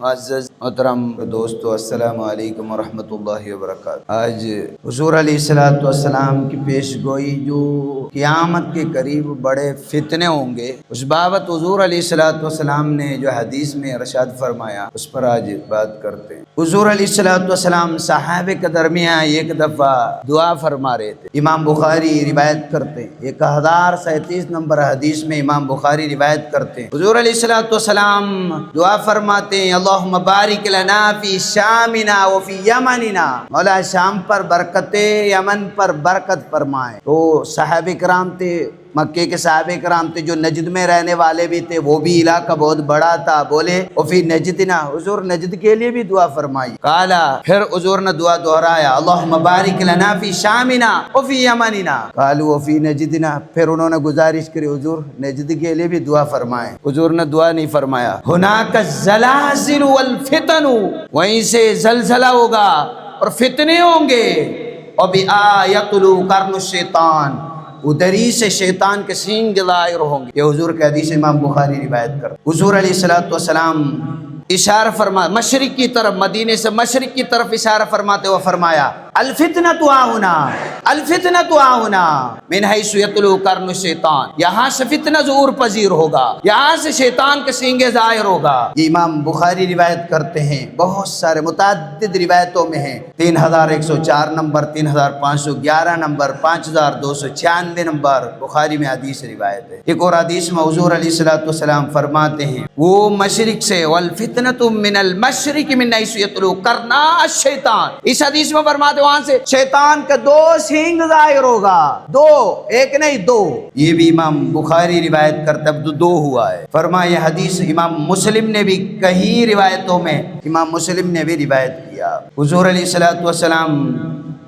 معزز محترم دوستو، السلام علیکم ورحمۃ اللہ وبرکاتہ۔ آج حضور علیہ الصلوۃ والسلام کی پیش گوئی جو قیامت کے قریب بڑے فتنے ہوں گے، اس بابت حضور علیہ الصلوۃ والسلام نے جو حدیث میں ارشاد فرمایا، اس پر آج بات کرتے ہیں۔ حضور علیہ الصلوۃ والسلام صحابہ کے درمیان ایک دفعہ دعا فرما رہے تھے۔ امام بخاری روایت کرتے ہیں، 1037 نمبر حدیث میں امام بخاری روایت کرتے ہیں، حضور علیہ الصلوۃ والسلام دعا فرماتے ہیں، اللہم بارک لنا فی شامنا وفی یمننا، مولا شام پر برکت، یمن پر برکت فرمائے۔ تو صحابہ کرام تھے، مکے کے صحابہ کرام تھے جو نجد میں رہنے والے بھی تھے، وہ بھی علاقہ بہت بڑا تھا، بولے وفی نجدنا، حضور نجد کے لیے بھی دعا فرمائی۔ قالا، پھر حضور نے دعا دہرایا، اللہم بارک لنا فی شامنا وفی یمننا، قالوا وفی نجدنا، پھر انہوں نے گزارش کری، حضور نجد کے لیے بھی دعا فرمائے۔ حضور نے دعا نہیں فرمایا، ہناک الزلازل والفتن، وہیں سے زلزلہ ہوگا اور فتنے ہوں گے، وبآیۃ قرن الشیطان، ادھری سے شیطان کے سینگ ظاہر ہوں گے۔ یہ حضور کے حدیث امام بخاری روایت کرتے۔ حضور علیہ الصلوۃ والسلام اشارہ فرما مشرق کی طرف، مدینے سے مشرق کی طرف اشارہ فرماتے ہوئے فرمایا، الفتنۃ ہاہنا، الفتنۃ ہاہنا من حیث یطلع قرن الشیطان، یہاں سے فتنہ ظہور پذیر ہوگا، یہاں سے شیطان کے سینگے ظاہر ہوگا۔ یہ امام بخاری روایت کرتے ہیں، بہت سارے متعدد روایتوں میں ہیں، 3104 نمبر، 3511 نمبر، 5296 نمبر بخاری میں حدیث روایت ہے۔ ایک اور حدیث میں حضور علیہ الصلوۃ والسلام فرماتے ہیں، وہ مشرق سے، والفتنۃ من المشرق من حیث یطلع قرن الشیطان، اس حدیث میں فرماتے وہاں سے شیطان کا 2 سینگ ظاہر ہوگا، 2، ایک نہیں 2۔ یہ بھی امام بخاری روایت کرتا ہے، 2 ہوا ہے۔ فرمایا یہ حدیث امام مسلم نے بھی کئی روایتوں میں، امام مسلم نے بھی روایت کیا۔ حضور علیہ الصلوۃ والسلام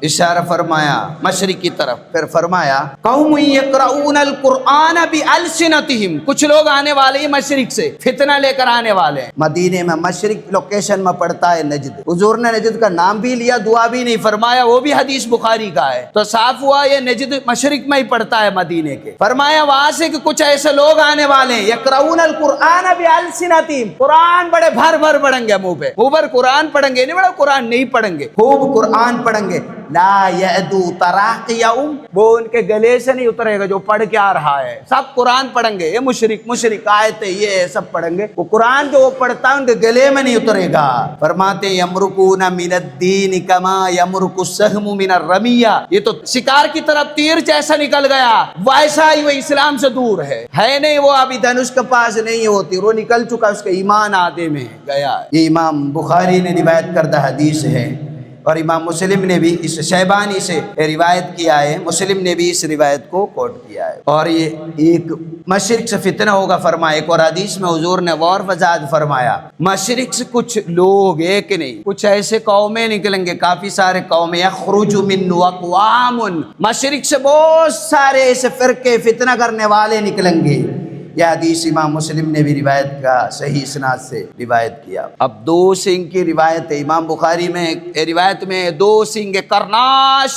اشارہ فرمایا مشرق کی طرف، پھر فرمایا قوم یقرؤون القرآن بألسنتہم، کچھ لوگ آنے والے ہیں مشرق سے، فتنہ لے کر آنے والے ہیں۔ مدینے میں مشرق لوکیشن میں پڑتا ہے نجد، حضور نے نجد کا نام بھی لیا، دعا بھی نہیں فرمایا، وہ بھی حدیث بخاری کا ہے، تو صاف ہوا یہ نجد مشرق میں ہی پڑتا ہے مدینے کے۔ فرمایا وہاں سے کہ کچھ ایسے لوگ آنے والے ہیں، یقرؤون القرآن بألسنتہم، قرآن بڑے بھر بھر پڑھیں گے، منہ پر قرآن پڑھیں گے، نہیں بڑا قرآن نہیں پڑھیں گے، خوب قرآن پڑھیں گے، لا یعدو تراقیہم، وہ ان کے گلے سے نہیں اترے گا جو پڑھ کے آ رہا ہے، سب قرآن پڑھیں گے، یہ مشرق آیتیں یہ سب پڑھیں گے، وہ قرآن جو وہ پڑھتا ہے ان کے گلے میں نہیں اترے گا۔ فرماتے ہیں یمرقون من الدین کما یمرق السہم من الرمیہ، یہ تو شکار کی طرف تیر جیسا نکل گیا، ویسا ہی وہ اسلام سے دور ہے نہیں، وہ ابھی دھنش کے پاس نہیں ہے، وہ تیر وہ نکل چکا، اس کا ایمان آدھے میں گیا۔ یہ امام بخاری نے روایت کردہ حدیث ہے، اور امام مسلم نے بھی اس شیبانی سے روایت کیا ہے، مسلم نے بھی اس روایت کو کوٹ کیا ہے۔ اور یہ ایک مشرق سے فتنہ ہوگا فرمایا، ایک اور حدیث میں حضور نے غور وضاحت فرمایا، مشرق سے کچھ لوگ، ایک نہیں کچھ ایسے قومیں نکلیں گے، کافی سارے قومیں، یخرج من اقوام، مشرق سے بہت سارے ایسے فرقے فتنہ کرنے والے نکلیں گے۔ یہ حدیث امام مسلم نے بھی روایت کا صحیح اسناد سے روایت کیا۔ اب 2 سینگ کی روایت ہے، امام بخاری میں روایت میں 2 سینگ کرنا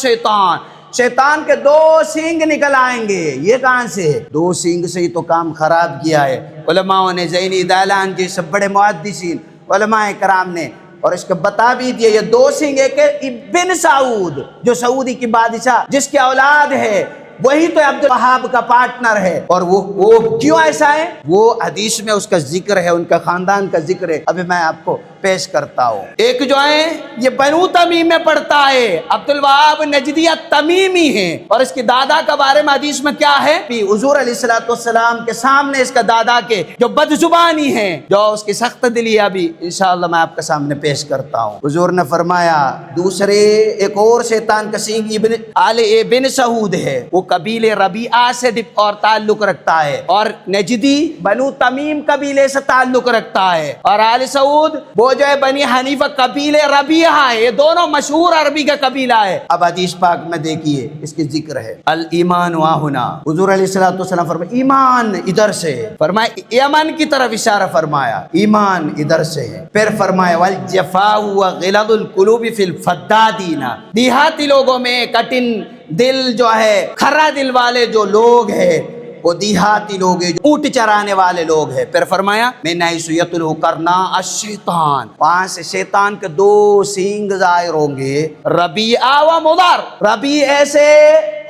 شیطان، شیطان کے 2 سینگ نکل آئیں گے، یہ کہاں سے ہے؟ 2 سینگ سے ہی تو کام خراب کیا ہے علماء نے، زینی دالان جی سب بڑے محدثین علماء کرام نے، اور اس کو بتا بھی دیا، یہ 2 سینگ ایک ابن سعود جو سعودی کی بادشاہ جس کی اولاد ہے، وہی تو عبد الوہاب کا پارٹنر ہے، اور وہ کیوں ایسا ہے، وہ حدیث میں اس کا ذکر ہے، ان کا خاندان کا ذکر ہے، ابھی میں آپ کو پیش کرتا ہوں۔ ایک جو ہے یہ بنو تمیم میں پڑتا ہے، عبد الوہاب نجدی تمیمی ہے، اور اس کے دادا کا بارے میں حدیث میں کیا ہے کہ حضور علیہ الصلوۃ والسلام کے سامنے اس کا دادا کے جو بد زبانی ہے، جو اس کی سخت دلی، ابھی انشاءاللہ میں آپ کے سامنے پیش کرتا ہوں۔ حضور نے فرمایا دوسرے ایک اور شیطان کا سینگ ابن سعود ہے، وہ قبیلے ربیعہ سے اور تعلق رکھتا ہے، اور نجدی بنو تمیم قبیلے سے تعلق رکھتا ہے، اور آل سعود وہ جو ہے بنی حنیفہ قبیلے ربیعہ ہے، یہ دونوں مشہور عربی کا قبیلہ ہے۔ اب حدیث پاک میں دیکھیے اس کی ذکر ہے، الایمان واہنا، حضور علیہ الصلوۃ والسلام فرمایا ایمان ادھر سے ہے، فرمایا یمن کی طرف اشارہ فرمایا، ایمان ادھر سے ہے، پھر فرمایا والجفاء وغلظ القلوب فی الفدادین، دیہاتی لوگوں میں کٹن دل جو ہے، کھرا دل والے جو لوگ ہیں، وہ دیہاتی لوگ ہیں، جو اونٹ چرانے والے لوگ ہیں۔ پھر فرمایا من حیث یطلع کرنا الشیطان، وہاں سے شیطان کے دو سینگ ظاہر ہوں گے، ربیعہ و مضر، ربیعہ سے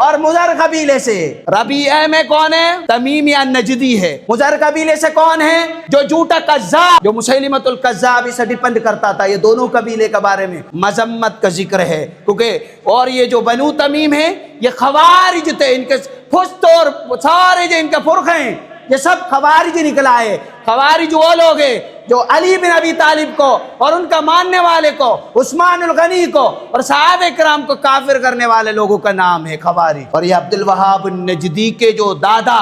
اور مضر قبیلے سے۔ ربیعہ میں کون ہے؟ تمیمی النجدی ہے۔ مضر قبیلے سے کون ہے؟ جو جھوٹا کذاب، جو مسیلمۃ الکذاب سے ڈیپینڈ کرتا تھا۔ یہ دونوں قبیلے کے بارے میں مذمت کا ذکر ہے، کیونکہ اور یہ جو بنو تمیم ہے یہ خوارج تھے، ان کے پشت اور سارے جو ان کے فرقے ہیں یہ سب خوارج نکلا ہے۔ خوارج وہ لوگ ہیں جو علی بن ابی طالب کو اور ان کا ماننے والے کو، عثمان الغنی کو اور صحابہ کرام کو کافر کرنے والے لوگوں کا نام ہے خوارج۔ اور یہ عبد الوہاب النجدی کے جو دادا،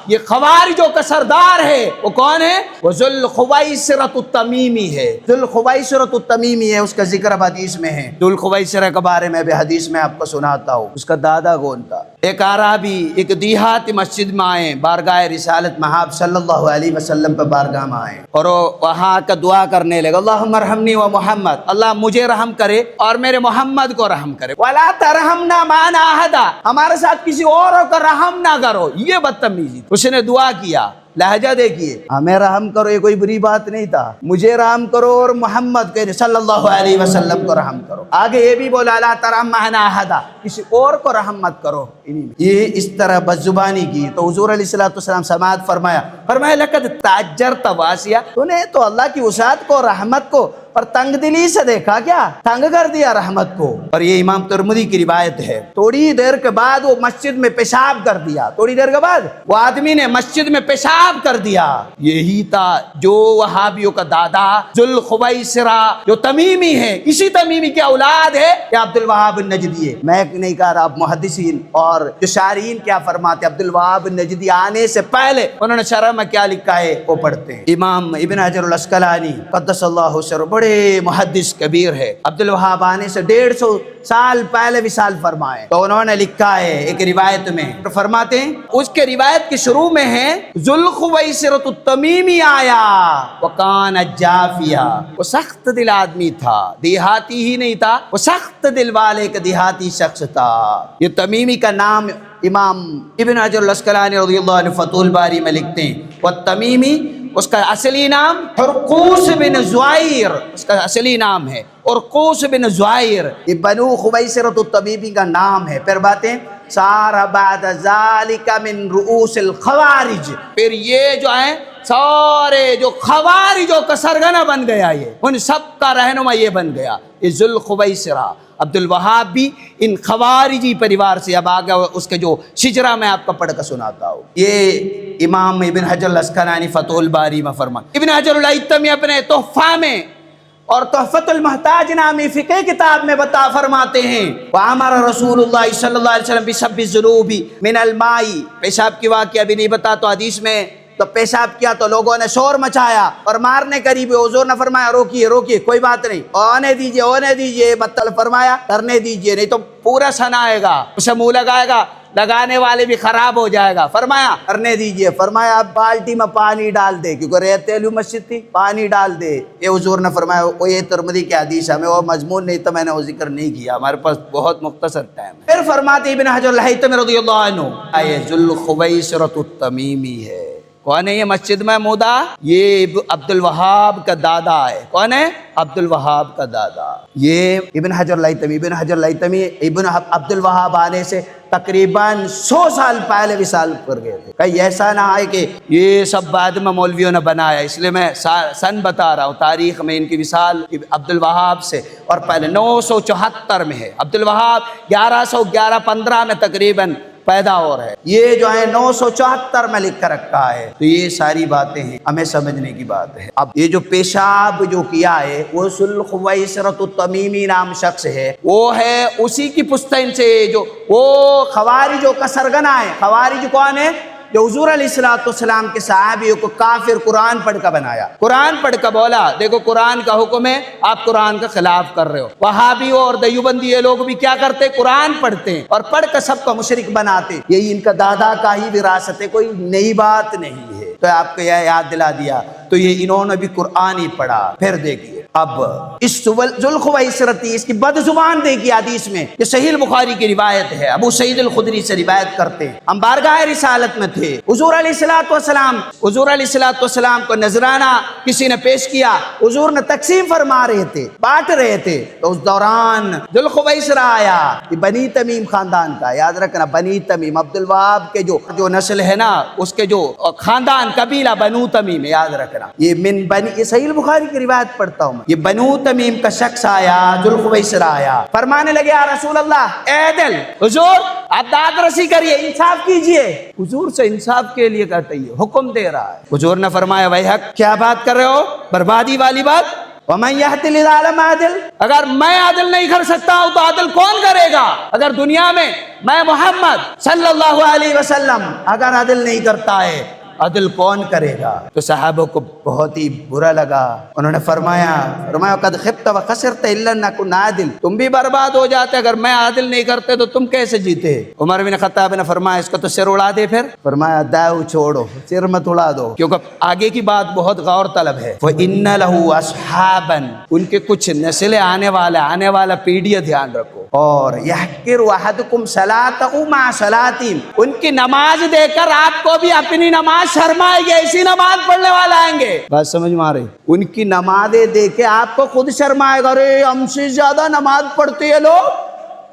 یہ خوارجوں کا سردار ہے، وہ کون ہے؟ وہ ذوالخویصرۃ التمیمی ہے۔ ذوالخویصرۃ التمیمی ہے، اس کا ذکر اب حدیث میں ہے۔ ذوالخویصرہ کے بارے میں بھی حدیث میں آپ کو سناتا ہوں۔ اس کا دادا کون تھا؟ ایک عربی ایک دیہاتی مسجد میں آئے، بارگاہ رسالت محاب صلی اللہ علیہ وسلم پہ بارگاہ میں آئے، اور وہاں کا دعا کرنے لگا، اللہم ارحمنی و محمد، اللہ مجھے رحم کرے اور میرے محمد کو رحم کرے، ولا ترحمنا معنا احدا، ہمارے ساتھ کسی اور کو رحم نہ کرو۔ یہ بدتمیزی، اس نے دعا کیا، لہجہ دیکھیے، ہمیں رحم کرو یہ کوئی بری بات نہیں تھا، مجھے رحم کرو اور محمد کے صلی اللہ علیہ وسلم کو رحم کرو۔ آگے یہ بھی بولا لا ترحم معنا احدا، کسی اور کو رحم مت کرو۔ یہ اس طرح بدزبانی کی تو حضور علیہ الصلوۃ والسلام سماعت فرمایا لقد تاجرت واسیہ، تو نے تو اللہ کی وسعت کو، رحمت کو اور تنگ دلی سے دیکھا، کیا تنگ کر دیا رحمت کو۔ اور یہ امام ترمذی کی روایت ہے۔ تھوڑی دیر کے بعد وہ مسجد میں پیشاب کر دیا، تھوڑی دیر کے بعد وہ آدمی نے مسجد میں پیشاب کر دیا۔ یہی تھا جو وہابیوں کا دادا ذوالخویصرہ جو تمیمی ہے، اسی تمیمی کی اولاد ہے کہ عبد الوہاب النجدی ہے۔ میں نہیں کہہ رہا، محدثین اور جو شارحین کیا فرماتے، عبد الوہاب النجدی آنے سے پہلے انہوں نے شرح میں کیا لکھا ہے وہ پڑھتے ہیں۔ امام ابن حجر العسقلانی قدس اللہ سرہ بڑے محدث کبیر ہے، عبد الوہاب آنے سے 150 سال پہلے وصال فرمائے، تو انہوں نے لکھا ہے ایک روایت میں، فرماتے ہیں اس کے روایت کے شروع میں ہے ذوالخویصرۃ التمیمی آیا وکان جافیہ، وہ سخت دل آدمی تھا، دیہاتی ہی نہیں تھا، وہ سخت دل والے کا دیہاتی شخص تھا۔ یہ تمیمی کا نام امام ابن حجر العسقلانی رضی اللہ عنہ فتح الباری میں لکھتے ہیں، والتمیمی اس کا اصلی نام حرقوس بن زوائر، اس کا اصلی نام ہے حرقوس بن زوائر، یہ بنو خویصرۃ التمیمی کا نام ہے۔ پھر باتیں سار بعد ذالک من رؤوس الخوارج، پھر یہ جو ہیں سارے جو خوارجوں کا سرگنا بن گیا، یہ ان سب کا رہنما یہ بن گیا، یہ ذوالخویصرہ۔ عبد الوہاب بھی ان خوارجی پریوار سے، اب آگے اس کے جو شجرہ میں آپ کو پڑھ کر سناتا ہوں۔ یہ امام ابن حجر العسقلانی فتح الباری میں فرماتے، ابن حجر الہیثمی اپنے تحفہ میں اور تحفۃ المحتاج نامی فقہ کتاب میں بتا فرماتے ہیں، وامر رسول اللہ صلی اللہ علیہ وسلم بسب الذنوب من الماء، پیشاب کی واقعہ ابھی نہیں بتا تو حدیث میں تو پیشاب کیا تو لوگوں نے شور مچایا اور مارنے قریب، حضور نے فرمایا روکیے روکیے، کوئی بات نہیں، ہونے دیجیے، بطل فرمایا کرنے دیجیے، نہیں تو پورا سن آئے گا، اسے منہ لگائے گا، لگانے والے بھی خراب ہو جائے گا، فرمایا کرنے دیجیے۔ فرمایا اب بالٹی میں پانی ڈال دے، کیونکہ ریتیلو مسجد تھی، پانی ڈال دے۔ یہ حضور نے فرمایا، وہ یہ ترمذی کی حدیث ہے، ہمیں وہ مضمون نہیں تو میں نے وہ ذکر نہیں کیا، ہمارے پاس بہت مختصر ٹائم ہے۔ پھر فرماتے ابن حجر الہیثمی رضی اللہ عنہ، یہ ذوالخویصرۃ التمیمی ہے۔ کون ہے یہ مسجد محمودہ؟ یہ عبد الوہاب کا دادا ہے۔ کون ہے؟ عبد الوہاب کا دادا۔ یہ ابن حجر الہیثمی ابن عبد الوہاب آنے سے تقریباً 100 سال پہلے وصال کر گئے تھے۔ کہیں ایسا نہ آئے کہ یہ سب بعد میں مولویوں نے بنایا، اس لیے میں سن بتا رہا ہوں، تاریخ میں ان کی وصال عبد الوہاب سے اور پہلے 974 میں ہے۔ عبد الوہاب 1111-15 میں تقریباً پیدا ہو رہے، یہ جو ہے 974 میں لکھ کر رکھا ہے۔ تو یہ ساری باتیں ہیں، ہمیں سمجھنے کی بات ہے۔ اب یہ جو پیشاب جو کیا ہے وہ ذوالخویصرۃ التمیمی نام شخص ہے، وہ ہے اسی کی پشتین سے جو وہ خوارجوں کا سرگنا ہے۔ خوارج کون ہے؟ جو حضور علیہ الصلوۃ والسلام کے صحابیوں کو کافر قرآن پڑھ کر بنایا، قرآن پڑھ کر بولا دیکھو قرآن کا حکم ہے، آپ قرآن کا خلاف کر رہے ہو۔ وہابیوں اور دیوبندی یہ لوگ بھی کیا کرتے؟ قرآن پڑھتے ہیں اور پڑھ کر سب کو مشرک بناتے۔ یہی ان کا دادا کا ہی وراثت ہے، کوئی نئی بات نہیں ہے۔ تو آپ کو یہ یاد دلا دیا، تو یہ انہوں نے بھی قرآن ہی پڑھا۔ پھر دیکھیے اب اس ذوالخویسرتی اس کی بدزبان دیکھی حدیث میں، یہ صحیح بخاری کی روایت ہے، ابو سعید الخدری سے روایت کرتے ہیں، ہم بارگاہ رسالت میں تھے، حضور علیہ السلام کو نذرانہ کسی نے پیش کیا، حضور نے تقسیم فرما رہے تھے، بانٹ رہے تھے، تو اس دوران ذوالخویسرہ آیا، یہ بنی تمیم خاندان کا، یاد رکھنا بنی تمیم، عبد الوہاب کے جو نسل ہے نا، اس کے جو خاندان قبیلہ بنو تمیم، یاد رکھنا، یہ من بنی، یہ صحیح بخاری کی روایت پڑھتا ہوں میں، یہ بنو تمیم کا شخص آیا، ذوالخویسرہ آیا، فرمانے لگے یا رسول اللہ اعدل، حضور آپ داد رسی کریے، انصاف کیجئے، حضور سے انصاف کے لیے کہتے ہیں، حکم دے رہا ہے، حضور نے فرمایا ویحک، کیا بات کر رہے ہو، بربادی والی بات، وَمَنْ يَهْدِ لِلْعَالَمَ عَادِلْ، اگر میں عادل نہیں کر سکتا ہوں تو عادل کون کرے گا؟ اگر دنیا میں میں محمد صلی اللہ علیہ وسلم اگر عادل نہیں کرتا ہے، عدل کون کرے گا؟ تو صحابہ کو بہت ہی برا لگا، انہوں نے فرمایا قد خبت و خسرت الا ان کن عادل، تم بھی برباد ہو جاتے اگر میں عادل نہیں کرتے تو تم کیسے جیتے؟ عمر بن خطاب نے فرمایا اس کو تو سر اڑا دے، پھر فرمایا داؤ چھوڑو، سر مت اڑا دو، کیونکہ آگے کی بات بہت غور طلب ہے، وَإِنَّ لَهُ أَصْحَابًا، ان کے کچھ نسلیں آنے والا پیڑھی دھیان رکھو، اور يَحْقِرُ أَحَدُكُمْ صَلَاتَهُ مَعَ صَلَاتِهِمْ، ان کی نماز دے کر آپ کو بھی اپنی نماز شرمائے گے، ایسی نماز پڑھنے والا آئیں گے، بات سمجھ میں آ رہی؟ ان کی نمازیں دیکھ کے آپ کو خود شرمائے گا، ارے ہم سے زیادہ نماز پڑھتے ہیں لوگ،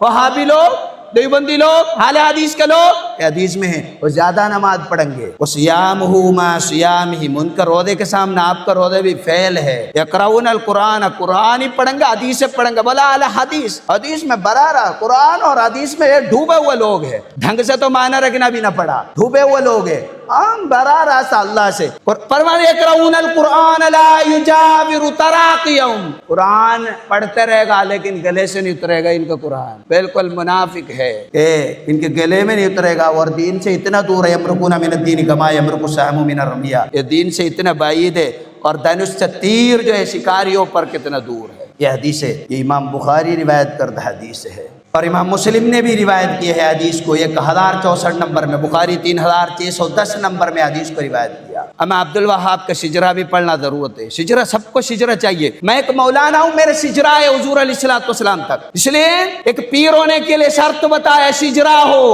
وہابی لوگ، دیوبندی لوگ، اہل حدیث کے لوگ، حدیث میں ہیں وہ زیادہ نماز پڑھیں گے، وَصِيَامُهُ مَا صِيَامِهِ، ان کا روزے کے سامنے آپ کا روزے بھی فعل ہے، يَقْرَؤُونَ الْقُرْآنَ، قرآن ہی پڑھیں گے، حدیث پڑھیں گے، بولا اہل حدیث، حدیث میں برا رہا، قرآن اور حدیث میں ڈوبے ہوئے لوگ ہیں، ڈھنگ سے تو معنی رکھنا بھی نہ پڑا، ڈوبے ہوئے لوگ ہیں، ہم برا راستہ اللہ سے، فرمایا يَقْرَؤُونَ الْقُرْآنَ لَا يُجَاوِرُ تَرَاقِيَهُمْ، قرآن پڑھتے رہے گا لیکن گلے سے نہیں اترے گا، ان کا قرآن بالکل منافق ہے کہ ان کے گلے میں نہیں اترے گا، اور دین سے اتنا دور ہے، یمرقون من الدین کما یمرق السهم من الرمیہ، یہ دین سے اتنا بعید ہے، اور دھنش سے تیر جو ہے شکاریوں پر کتنا دور ہے، یہ حدیث ہے، یہ امام بخاری روایت کردہ حدیث ہے، اور امام مسلم نے بھی روایت کی ہے حدیث کو 1064 نمبر میں، بخاری 3610 نمبر میں حدیث کو روایت کیا۔ ہمیں عبد الوہاب کا شجرہ بھی پڑھنا ضرورت ہے، شجرہ سب کو شجرہ چاہیے، میں ایک مولانا ہوں، میرے شجرہ ہے حضور علیہ السلام تک، اس لیے ایک پیر ہونے کے لیے شرط بتایا شجرہ ہو،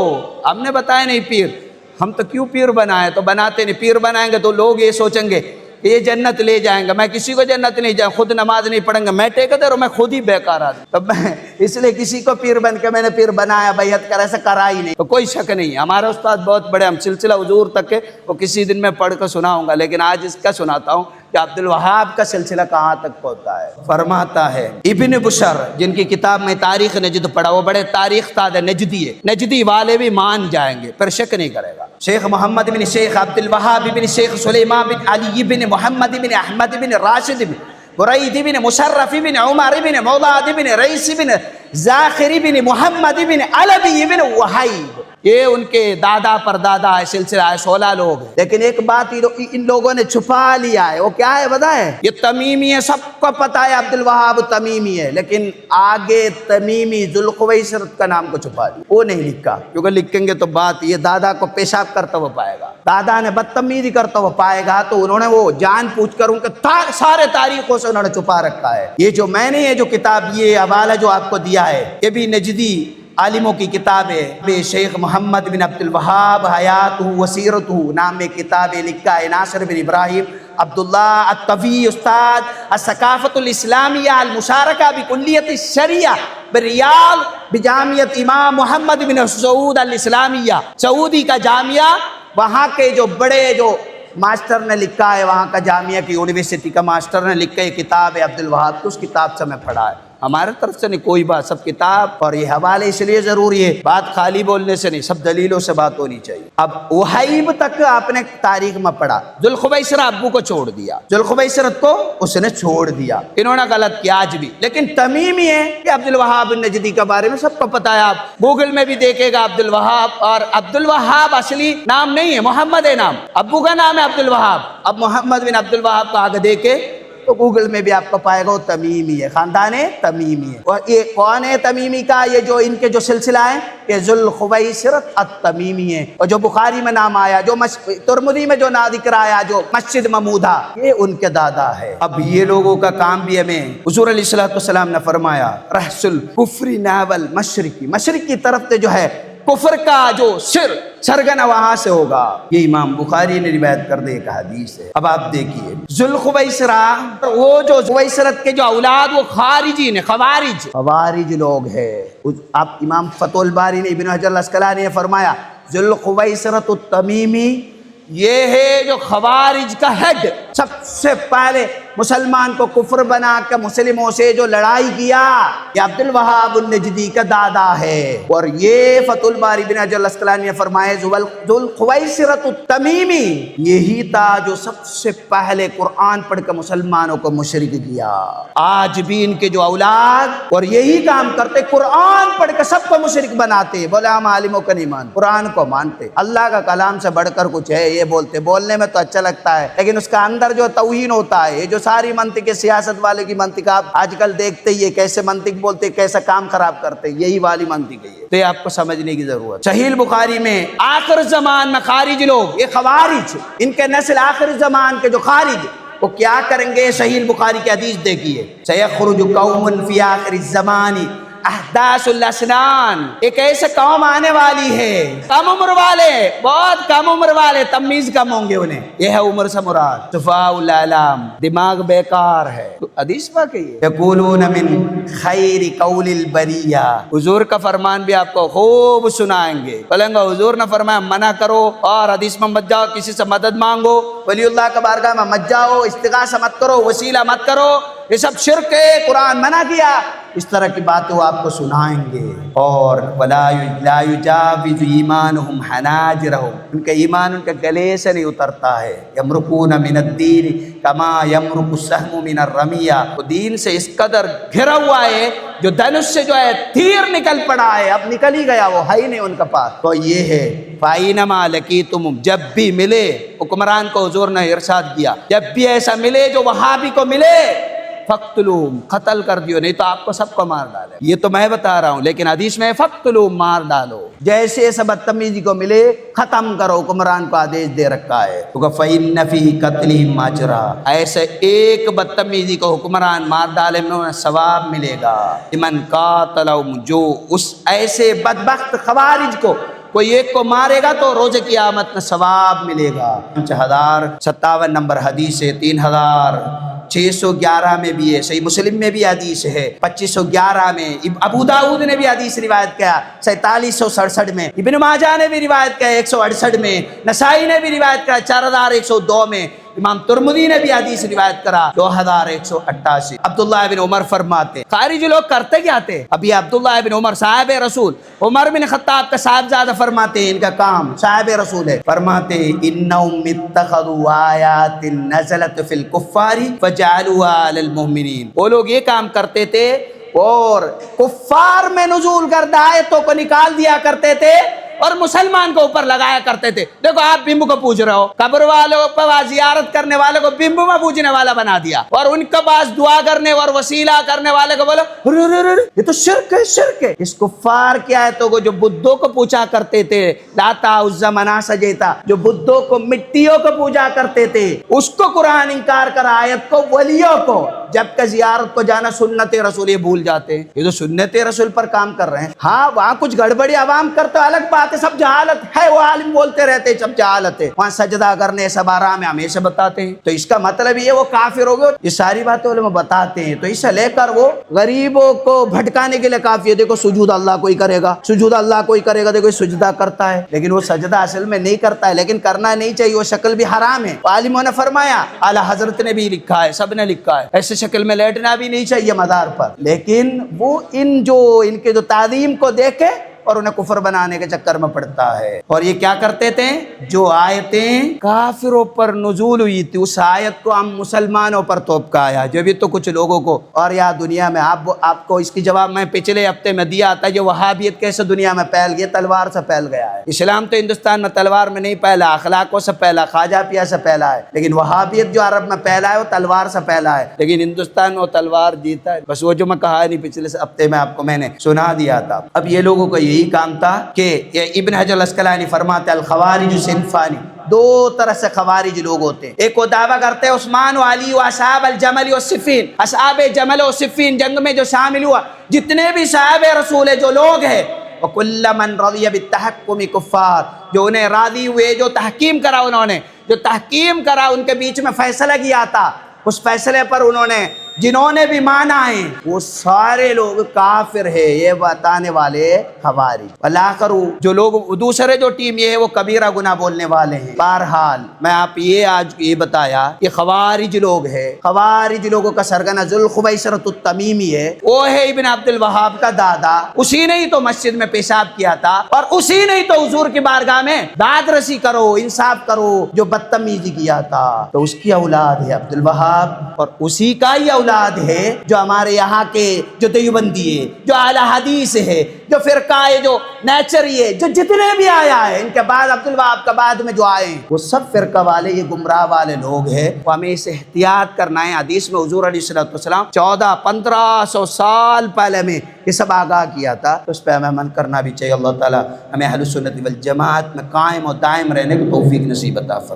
ہم نے بتایا نہیں پیر، ہم تو کیوں پیر بنائے، تو بناتے نہیں، پیر بنائیں گے تو لوگ یہ سوچیں گے یہ جنت لے جائیں گا، میں کسی کو جنت نہیں جائیں، خود نماز نہیں پڑھیں گا، میں ٹھیکیدار ہوں، میں خود ہی بیکار آدمی، تب میں اس لیے کسی کو پیر بن کے میں نے پیر بنایا، بیعت کر ایسا کرا ہی نہیں، تو کوئی شک نہیں، ہمارے استاد بہت بڑے، ہم سلسلہ حضور تک کے وہ کسی دن میں پڑھ کر سناؤں گا، لیکن آج اس کا سناتا ہوں کہ عبد الوہاب کا سلسلہ کہاں تک پہنچتا ہے۔ فرماتا ہے ابن بشر، جن کی کتاب میں تاریخ نجد پڑھا، وہ بڑے تاریخ داں نجدی ہے، نجدی والے بھی مان جائیں گے، پر شک نہیں کرے گا۔ شیخ محمد بن شیخ عبد الوہاب بن شیخ سلیمان بن علی بن محمد بن احمد بن راشد بن برید بن مشرف بن عمر بن مولاد بن رئیس بن زاخر بن محمد بن علوی بن وحیب، یہ ان کے دادا پر دادا ہے، سلسلہ ہے، 16 لوگ ہیں، لیکن ایک بات ان لوگوں نے چھپا لیا ہے، وہ کیا ہے بتائیں؟ یہ تمیمی ہے، سب کو پتا ہے عبد الوہاب تمیمی ہے، لیکن آگے تمیمی ذوالخویسرت کا نام کو چھپا دیا، وہ نہیں لکھا، کیونکہ لکھیں گے تو بات یہ دادا کو پیشاب کرتا ہوا پائے گا، دادا نے بدتمیزی کرتا ہوا پائے گا، تو انہوں نے وہ جان پوچھ کر ان کے سارے تاریخوں سے انہوں نے چھپا رکھا ہے۔ یہ جو میں نے یہ جو کتاب، یہ حوالہ جو آپ کو دیا ہے، یہ بھی نجدی عالموں کی کتاب ہے، بے شیخ محمد بن عبد الوہاب حیاتہ وسیرتہ نام میں کتاب لکھا ہے، ناصر بن ابراہیم عبداللہ الطوی، استاد الثقافت الاسلامیہ المشارکہ بکلیت الشریعہ بریاض بجامعۃ امام محمد بن سعود الاسلامیہ، سعودی کا جامعہ، وہاں کے جو بڑے جو ماسٹر نے لکھا ہے، وہاں کا جامعہ کی یونیورسٹی کا ماسٹر نے لکھا ہے کتاب ہے عبد الوہاب کی، اس کتاب سے میں پڑھا ہے، ہمارے طرف سے نہیں کوئی بات، سب کتاب اور یہ حوالے اس لیے ضروری ہے، بات خالی بولنے سے نہیں، سب دلیلوں سے بات ہونی چاہیے۔ اب وحیب تک آپ نے تاریخ میں پڑھا، ذوالخویسرہ ابو کو چھوڑ دیا، ذوالخویسرت کو اس نے چھوڑ دیا، انہوں نے غلط کیا آج بھی، لیکن تمیمی ہے کہ عبد الوہاب نجدی کے بارے میں سب کو پتا ہے، آپ گوگل میں بھی دیکھے گا عبد الوہاب، اور عبد الوہاب اصلی نام نہیں ہے، محمد ہے نام، ابو کا نام ہے عبد الوہاب، اب محمد بن عبد الوہاب کو آگے دیکھے تو گوگل میں بھی آپ کو پائے گا وہ تمیمی ہے، خاندان تمیمی ہے۔ اور یہ کون ہے تمیمی کا؟ یہ جو ان کے جو سلسلہ ہے کہ ذوالخویصرۃ التمیمی ہے، اور جو بخاری میں نام آیا، جو ترمذی میں جو ذکر آیا، جو مسجد ممودہ، یہ ان کے دادا ہے۔ اب یہ لوگوں کا کام بھی ہمیں حضور علیہ الصلوۃ والسلام نے فرمایا رحس الکفر ناول مشرقی، مشرق کی طرف سے جو ہے کفر کا جو سرگنا وہاں سے ہوگا۔ یہ امام بخاری نے روایت کر دے ایک حدیث ہے۔ اب آپ دیکھیے ذوالخویصرہ، وہ جو خویصرت کے جو اولاد وہ خارجی نے، خوارج لوگ ہے۔ آپ امام فتح الباری نے، ابن حجر العسقلانی نے فرمایا ذوالخویصرۃ التمیمی یہ ہے جو خوارج کا ہیڈ، سب سے پہلے مسلمان کو کفر بنا کے مسلموں سے جو لڑائی کیا، یہ عبد الوہاب النجدی کا دادا ہے۔ اور یہ فتح الباری بن حجر العسقلانی نے فرمایا ذوالخویصرۃ التمیمی یہی تھا جو سب سے پہلے قرآن پڑھ کے مسلمانوں کو مشرک کیا۔ آج بھی ان کے جو اولاد اور یہی کام کرتے، قرآن پڑھ کے سب کو مشرک بناتے۔ بولے ہم عالموں کا نہیں مانتے، قرآن کو مانتے، اللہ کا کلام سے بڑھ کر کچھ ہے یہ بولتے، بولنے میں تو اچھا لگتا ہے لیکن اس کا اندر جو توہین ہوتا ہے، یہ جو ساری منطق سیاست والے کی منطق آپ آج کل دیکھتے ہی، کیسے منطق بولتے، کیسا کام خراب کرتے، یہی والی منطق ہے یہ، تو یہ آپ کو سمجھنے کی ضرورت۔ صحیح البخاری میں آخر زمان میں خارج لوگ، یہ خوارج، ان کے نسل آخر زمان کے جو خارج، وہ کیا کریں گے؟ صحیح البخاری کی حدیث دیکھیے، سیخرج قوم فی آخر الزمان احداث الاسنان، ایک ایسے قوم آنے والی ہے، کم عمر والے، بہت کم عمر والے، تمیز کم ہوں گے انہیں، یہ ہے عمر سے مراد، صفاء الاعلام، دماغ بیکار ہے۔ حدیث پاک ہے یہ، یقولون من خیر قول البریہ، حضور کا فرمان بھی آپ کو خوب سنائیں گے، بولیں گے حضور نے فرمایا منع کرو اور حدیث میں مت جاؤ، کسی سے مدد مانگو، ولی اللہ کا بارگاہ میں مت جاؤ، استغاثہ مت کرو، وسیلہ مت کرو، یہ سب شرک ہے، قرآن منع کیا۔ اس طرح کی باتیں وہ آپ کو سنائیں گے۔ اور لا یجاوز ایمانہم حناجرہم، ان کا ایمان ان کے گلے سے نہیں اترتا ہے۔ یمرقون من الدین کما یمرق السہم من الرمیہ، وہ دین سے اس قدر گھرا ہوا ہے جو دھنش سے جو ہے تیر نکل پڑا ہے، اب نکل ہی گیا، وہ ہے ہی نہیں ان کا پاس۔ تو یہ ہے فَإِنَّمَا لَقِيتُمْ، جب بھی ملے، حکمران کو حضور نے ارشاد کیا جب بھی ایسا ملے جو وہابی کو ملے، فقتلوم، قتل کر دیو، نہیں تو آپ کو سب کو مار ڈالے۔ یہ تو میں بتا رہا ہوں لیکن حدیث میں فقتلوم، مار ڈالو، جیسے ایسا بدتمیزی کو ملے ختم کرو، حکمران کو آدیش دے رکھا ہے۔ تو فَإِنَّ فِي قَتْلِهِمْ أَجْرًا، ایسے ایک بدتمیزی کو حکمران مار ڈالے میں انہیں ثواب ملے گا۔ لمن قاتلهم، جو اس ایسے بدبخت خوارج کو کوئی ایک کو مارے گا تو روز قیامت میں ثواب ملے گا۔ 5057 نمبر حدیث ہے، 3611 میں بھی ہے، صحیح مسلم میں بھی حدیث ہے، 2511 میں، ابو داؤد نے بھی حدیث روایت کیا 4767 میں، ابن ماجہ نے بھی روایت کیا 168 میں، نسائی نے بھی روایت کیا 4102 میں، امام ترمذی نے بھی حدیث روایت کرا 2188۔ عبداللہ بن عمر فرماتے، خارج لوگ کرتے کیا تھے؟ ابھی عبداللہ بن عمر صاحب رسول، عمر بن خطاب کا صاحبزادہ فرماتے ہیں، ان کا کام صاحب رسول ہے، فرماتے انہم اتخذوا آیات نزلت فی الکفار فجعلوها علی المؤمنین، وہ لوگ یہ کام کرتے تھے اور کفار میں نزول کردہ آیتوں کو نکال دیا کرتے تھے اور مسلمان کو اوپر لگایا کرتے تھے۔ دیکھو آپ بمب کو پوج رہے ہو، قبر والوں پر زیارت کرنے والے کو بمب میں پوجنے والا بنا دیا، اور ان کے پاس دعا کرنے اور وسیلہ کرنے والے کو بولو یہ تو شرک ہے، شرک ہے۔ اس کفار کی آیتوں کو جو بدھوں کو پوچھا کرتے تھے، لاتا عزا مناسا جیتا، جو بدھوں کو مٹیوں کو پوجا کرتے تھے، اس کو قرآن انکار کر آیت کو، ولیوں کو، جبکہ زیارت کو جانا سنت رسول، یہ بھول جاتے ہیں۔ یہ تو سنت رسول پر کام کر رہے ہیں، ہاں وہاں کچھ گڑبڑی عوام کرتے الگ بات ہے، سب جہالت ہے، وہ عالم بولتے رہتے ہیں سب جہالت ہے، وہاں سجدہ کرنے سب آرام ہے، ہمیشہ بتاتے ہیں، تو اس کا مطلب یہ وہ کافر ہو گئے، یہ ساری باتیں علماء بتاتے ہیں۔ تو اسے لے کر وہ غریبوں کو بھٹکانے کے لیے کافی ہے، دیکھو سجود اللہ کوئی کرے گا، سجود اللہ کوئی کرے گا، دیکھو سجدہ کرتا ہے لیکن وہ سجدہ اصل میں نہیں کرتا ہے، لیکن کرنا نہیں چاہیے، وہ شکل بھی حرام ہے۔ عالموں نے فرمایا، اعلیٰ حضرت نے بھی لکھا ہے، سب نے لکھا ہے، ایسے شکل میں لیٹنا بھی نہیں چاہیے مدار پر، لیکن وہ ان کے جو تعظیم کو دیکھے اور انہیں کفر بنانے کے چکر میں پڑتا ہے۔ اور یہ کیا کرتے تھے؟ جو آیتیں کافروں پر نزول ہوئی تھی اس آیت کو ہم مسلمانوں پر توپکایا، جو بھی تو کچھ لوگوں کو، اور یا دنیا میں آپ کو اس کی جواب میں پچھلے ہفتے میں دیا تھا، جو وہابیت کیسے دنیا میں پھیل گئی، تلوار سے پھیل گیا ہے۔ اسلام تو ہندوستان میں تلوار میں نہیں پھیلا، اخلاقوں سے پھیلا، خواجہ پیا سے پھیلا ہے، لیکن وہابیت جو عرب میں پھیلا ہے وہ تلوار سے پھیلا ہے، لیکن ہندوستان میں وہ تلوار جیتا ہے۔ بس وہ جو میں کہانی پچھلے ہفتے میں آپ کو میں نے سنا دیا تھا۔ اب یہ لوگوں کو یہی کام تھا کہ ابن حجر العسقلانی فرماتے الخوارج صنفانی، دو طرح سے خوارج لوگ ہوتے ہیں۔ ایک وہ دعویٰ کرتے ہیں عثمان و علی و اصحاب الجمل و صفین، اصحاب جمل و صفین جنگ میں جو شامل ہوا جتنے بھی صحاب رسول جو لوگ ہیں، وَكُلَّ مَنْ رَضِيَ بِالتَّحَكُّمِ كُفَّارٌ، جو انہیں راضی ہوئے، جو تحکیم کرا انہوں نے، جو تحکیم کرا ان کے بیچ میں فیصلہ کیا تھا، اس فیصلے پر انہوں نے جنہوں نے بھی مانا ہے وہ سارے لوگ کافر ہے، یہ بتانے والے خوارج۔ والآخر جو لوگ دوسرے جو ٹیم یہ ہے وہ کبیرہ گناہ بولنے والے ہیں۔ بہرحال میں آپ یہ آج یہ بتایا کہ خوارج لوگ ہے، خوارج لوگوں کا سرگنا ذوالخویصرۃ التمیمی ہے، وہ ہے ابن عبد الوہاب کا دادا، اسی نے ہی تو مسجد میں پیشاب کیا تھا، اور اسی نے ہی تو حضور کی بارگاہ میں داد رسی کرو، انصاف کرو جو بدتمیزی کیا تھا، تو اس کی اولاد ہے عبد الوہاب، اور اسی کا ہی اولاد ہے جو ہمارے یہاں کے جو دیوبندی ہے، جو اعلی حدیث ہے، جو فرقہ ہے، جو نیچری ہے، جو جتنے بھی آیا ہے ان کے بعد عبد الوہاب کے بعد میں جو آئے ہیں وہ سب فرقہ والے، یہ گمراہ والے لوگ ہیں۔ وہ ہمیں اسے احتیاط کرنا ہے۔ حدیث میں حضور علیہ السلام 1400-1500 سال پہلے میں یہ سب آگاہ کیا تھا، تو اس پہ ہمیں عمل کرنا بھی چاہیے۔ اللہ تعالی ہمیں اہل سنت والجماعت میں قائم و دائم رہنے کی توفیق نصیب عطا فرمائے۔